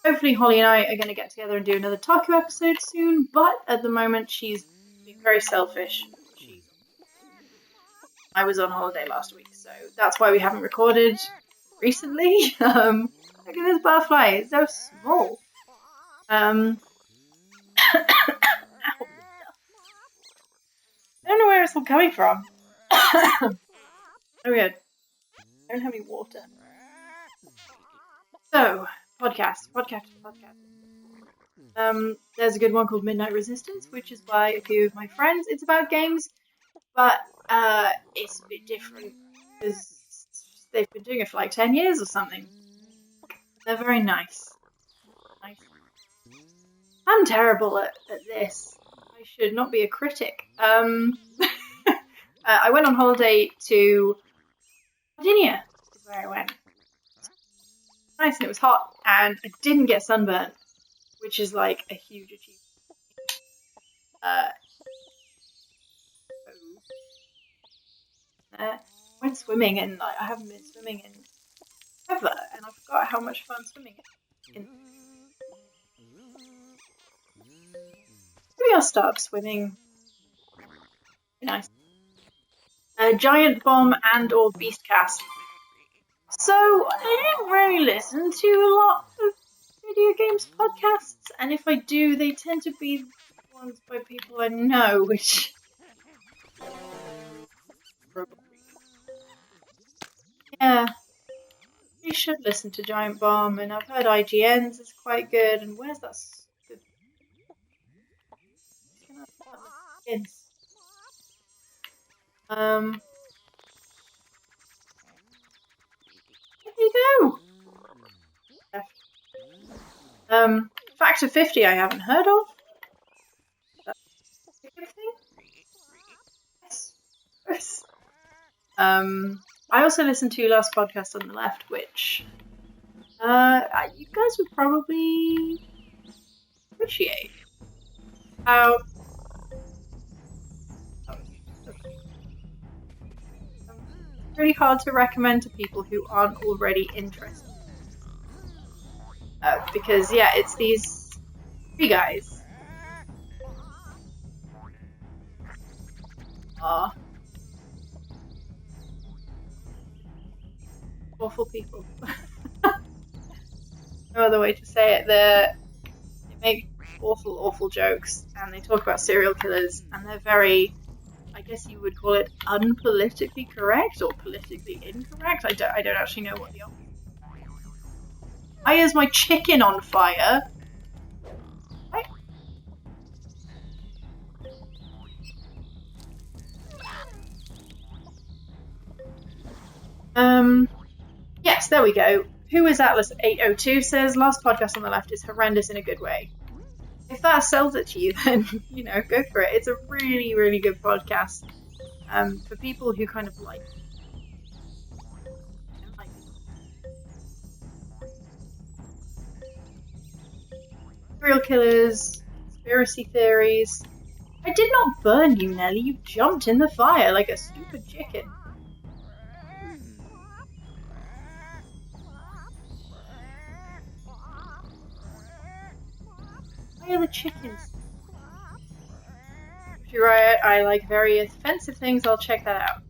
Hopefully Holly and I are going to get together and do another Taku episode soon, but at the moment she's being very selfish. I was on holiday last week, so that's why we haven't recorded recently. Look at this butterfly, it's so small. I don't know where it's all coming from. Oh good. I don't have any water. So, podcast. There's a good one called Midnight Resistance, which is by a few of my friends. It's about games, but it's a bit different because they've been doing it for like 10 years or something. They're very nice. I'm terrible at this. I should not be a critic. I went on holiday to Sardinia, is where I went. Nice, and it was hot, and I didn't get sunburnt, which is like a huge achievement. I went swimming, and like, I haven't been swimming in ever, and I forgot how much fun swimming is. Maybe I'll start swimming. Nice. Giant Bomb and or Beastcast. So, I don't really listen to a lot of video games podcasts, and if I do, they tend to be ones by people I know, which... Yeah. You should listen to Giant Bomb, and I've heard IGN's is quite good, and where's that good... There you go! Factor 50 I haven't heard of. That's a good thing. Yes. I also listened to Last Podcast on the Left, which you guys would probably appreciate. Really hard to recommend to people who aren't already interested. Because, yeah, it's these three guys. Awful people. No other way to say it. They make awful jokes, and they talk about serial killers, and they're very... I guess you would call it unpolitically correct or politically incorrect. I don't actually know what the opposite is. Why is my chicken on fire? What? Yes, there we go. Who is Atlas802 says, Last Podcast on the Left is horrendous in a good way. If that sells it to you, then, you know, go for it. It's a really, really good podcast for people who kind of like serial killers, conspiracy theories. I did not burn you, Nelly. You jumped in the fire like a stupid chicken. Why are the chickens? If you're right, I like very offensive things. I'll check that out.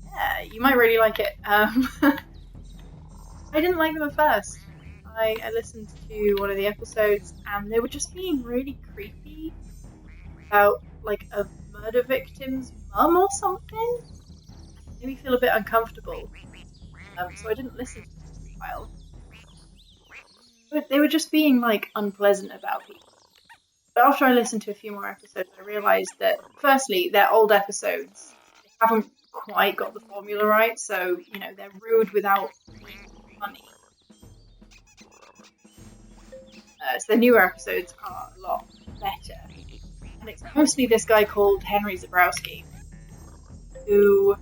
Yeah, you might really like it. I didn't like them at first. I listened to one of the episodes, and they were just being really creepy about like a murder victim's mum or something. It made me feel a bit uncomfortable. So I didn't listen to them for a while. But they were just being like unpleasant about people. But after I listened to a few more episodes, I realised that, firstly, they're old episodes. They haven't quite got the formula right, so, you know, they're rude without being funny. So the newer episodes are a lot better. And it's mostly this guy called Henry Zabrowski, who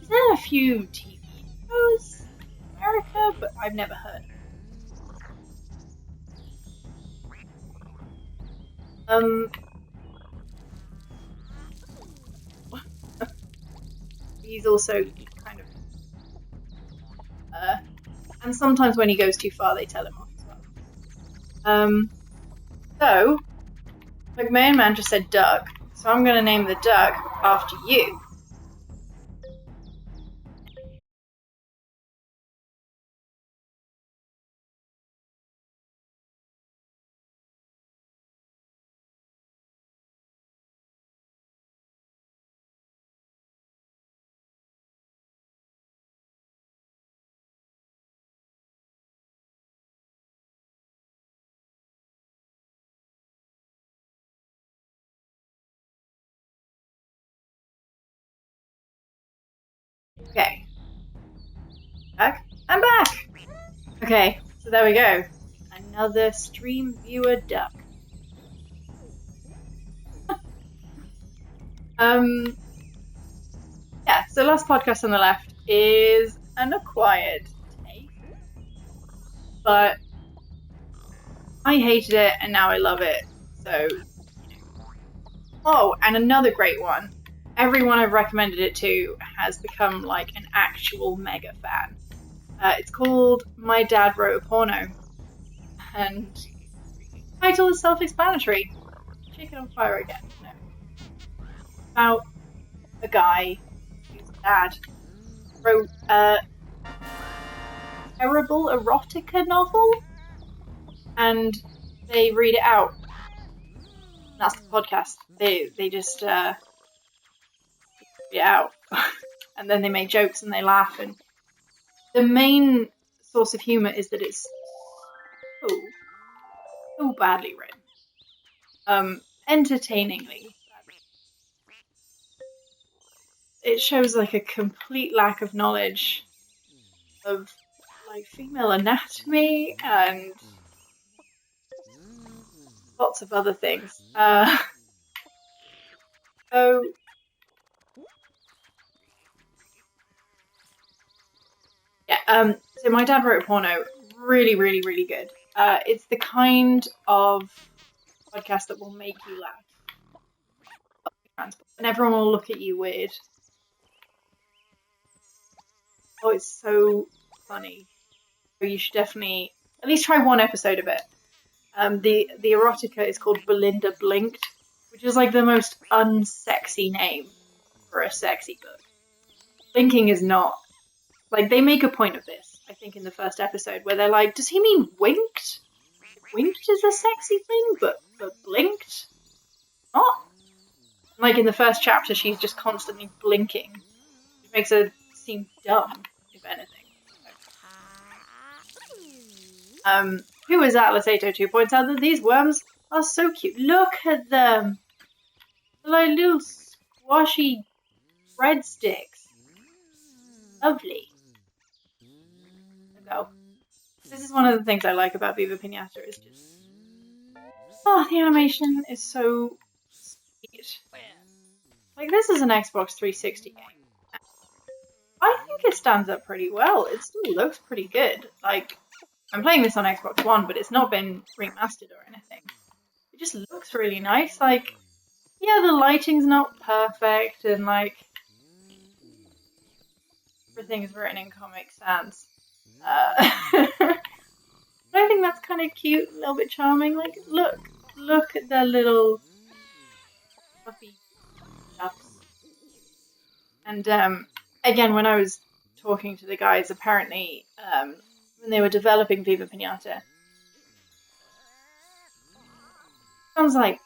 is in a few TV shows in America, but I've never heard of him. He's also kind of... and sometimes when he goes too far, they tell him off as well. So, McMahon Man just said duck, so I'm going to name the duck after you. Okay. Back. I'm back! Okay, so there we go. Another stream viewer duck. Yeah, so last podcast on the left is an acquired take. But I hated it and now I love it. So, oh, and another great one. Everyone I've recommended it to has become like an actual mega fan. It's called My Dad Wrote a Porno. And the title is self-explanatory. Chicken on fire again. No. About a guy whose dad wrote a terrible erotica novel and they read it out. That's the podcast. They just read it out. And then they make jokes and they laugh, and the main source of humour is that it's so badly written. Entertainingly. It shows like a complete lack of knowledge of like female anatomy and lots of other things. So yeah, so My Dad Wrote a Porno, really, really, really good. It's the kind of podcast that will make you laugh. And everyone will look at you weird. Oh, it's so funny. You should definitely at least try one episode of it. The erotica is called Belinda Blinked, which is like the most unsexy name for a sexy book. Blinking is not. Like, they make a point of this, I think, in the first episode, where they're like, does he mean winked? Winked is a sexy thing, but blinked? Not? Like, in the first chapter, she's just constantly blinking, which makes her seem dumb, if anything. Who is Atlas802 points out that these worms are so cute. Look at them! They're like little squashy breadsticks. Lovely. Go. This is one of the things I like about Viva Pinata, is just... oh, the animation is so sweet. Like, this is an Xbox 360 game. I think it stands up pretty well. It still looks pretty good. Like, I'm playing this on Xbox One, but it's not been remastered or anything. It just looks really nice. Like, yeah, the lighting's not perfect, and like, everything is written in Comic Sans. But I think that's kind of cute, a little bit charming. Like, look at their little fluffy stuffs. And again, when I was talking to the guys, apparently when they were developing Viva Pinata, sounds like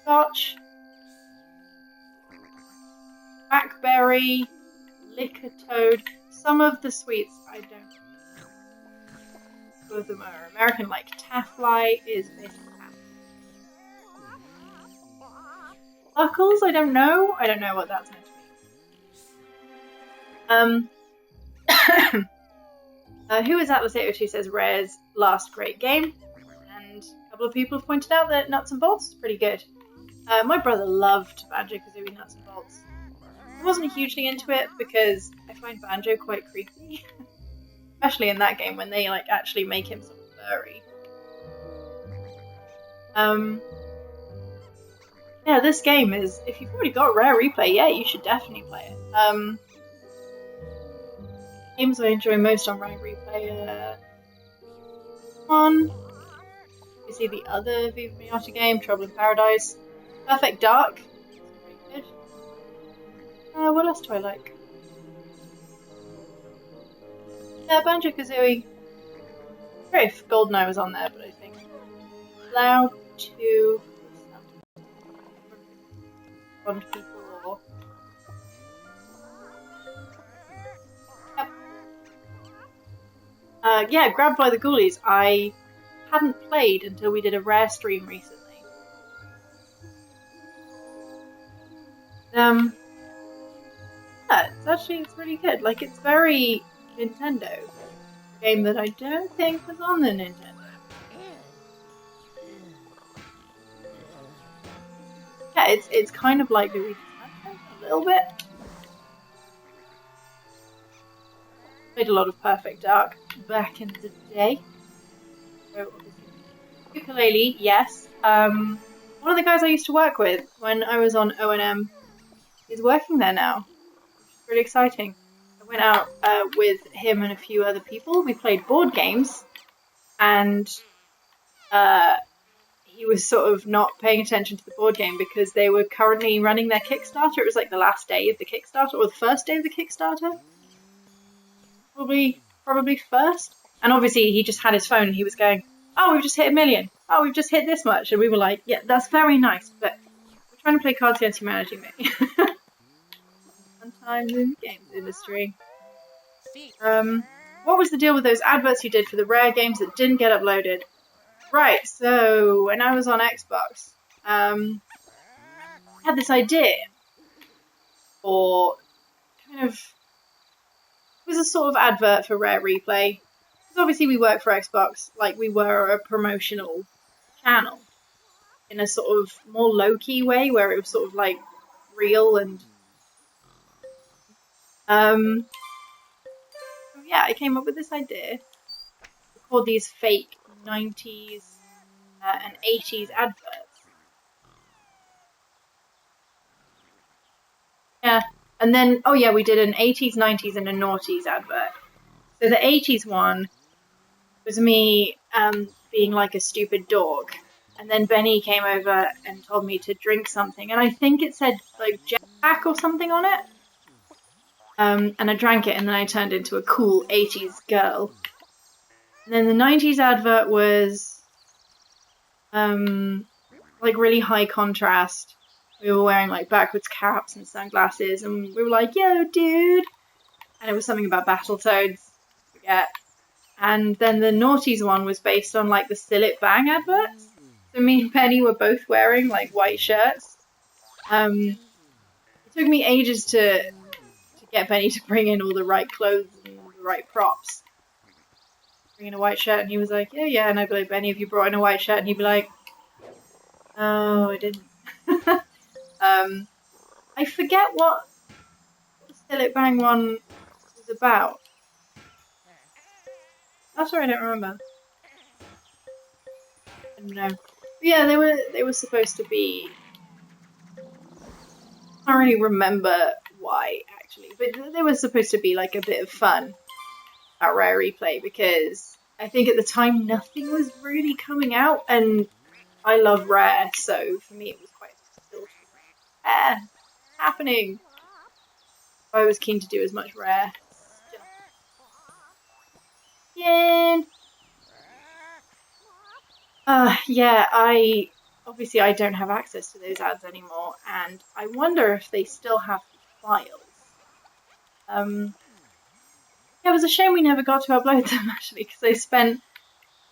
scotch, blackberry, liquor toad. Some of the sweets I don't know. Some of them are American, like Taffly is basically Buckles, I don't know. I don't know what that's meant to be. Who is Atlas802 says Rare's last great game, and a couple of people have pointed out that Nuts and Bolts is pretty good. My brother loved Banjo-Kazooie Nuts and Bolts. I wasn't hugely into it because I find Banjo quite creepy, especially in that game when they like actually make him sort of furry. Yeah, this game is, if you've already got Rare Replay, yeah, you should definitely play it. Games I enjoy most on Rare Replay one. You see the other Viva Pinata game, Trouble in Paradise. Perfect Dark. Pretty good. What else do I like? Yeah, Banjo-Kazooie. Sorry if GoldenEye was on there, but I think allowed to fond people or yeah, Grabbed by the Ghoulies. I hadn't played until we did a Rare stream recently. Yeah, it's really good. Like, it's very Nintendo. A game that I don't think was on the Nintendo. Yeah, it's kind of like Luigi's Mansion a little bit. Played a lot of Perfect Dark back in the day. So ukulele, yes. One of the guys I used to work with when I was on O&M is working there now, which is really exciting. I went out with him and a few other people. We played board games, and he was sort of not paying attention to the board game because they were currently running their Kickstarter. It was like the last day of the Kickstarter, or the first day of the Kickstarter. Probably first. And obviously he just had his phone and he was going, oh, we've just hit 1 million. Oh, we've just hit this much. And we were like, yeah, that's very nice, but we're trying to play Cards Against Humanity, mate. Sometimes in the games industry. What was the deal with those adverts you did for the Rare games that didn't get uploaded? Right, so when I was on Xbox, I had this idea for kind of, it was a sort of advert for Rare Replay. Because obviously we work for Xbox, like we were a promotional channel in a sort of more low-key way where it was sort of like real and so yeah, I came up with this idea. We called these fake 90s and 80s adverts. Yeah, and then, oh yeah, we did an 80s, 90s and a noughties advert. So the 80s one was me being like a stupid dog. And then Benny came over and told me to drink something. And I think it said like Jack or something on it. And I drank it and then I turned into a cool 80s girl. And then the 90s advert was like really high contrast. We were wearing like backwards caps and sunglasses and we were like, yo, dude. And it was something about Battletoads. I forget. And then the noughties one was based on like the Still It Bang adverts. So me and Penny were both wearing like white shirts. It took me ages to get Penny to bring in all the right clothes and the right props. Bring in a white shirt and he was like, yeah. And I'd be like, Benny, have you brought in a white shirt? And he'd be like, oh, I didn't. I forget what the Still It Bang one was about. That's what I don't remember. I don't know. But yeah, they were supposed to be. I don't really remember why actually, but they were supposed to be like a bit of fun at Rare Replay because I think at the time nothing was really coming out, and I love Rare, so for me it was quite still Rare happening. I was keen to do as much Rare stuff. Yeah. Yeah, I don't have access to those ads anymore, and I wonder if they still have the files. It was a shame we never got to upload them actually, because I spent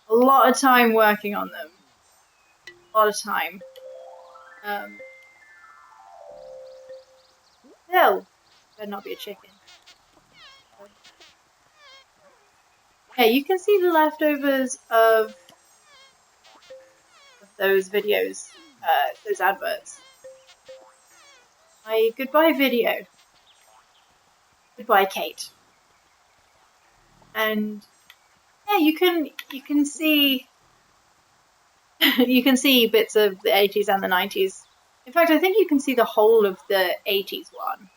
a lot of time working on them. A lot of time. Still, better not be a chicken. Yeah, you can see the leftovers of those videos, those adverts. My goodbye video. Goodbye, Kate. And yeah, you can see you can see bits of the 80s and the 90s. In fact, I think you can see the whole of the 80s one.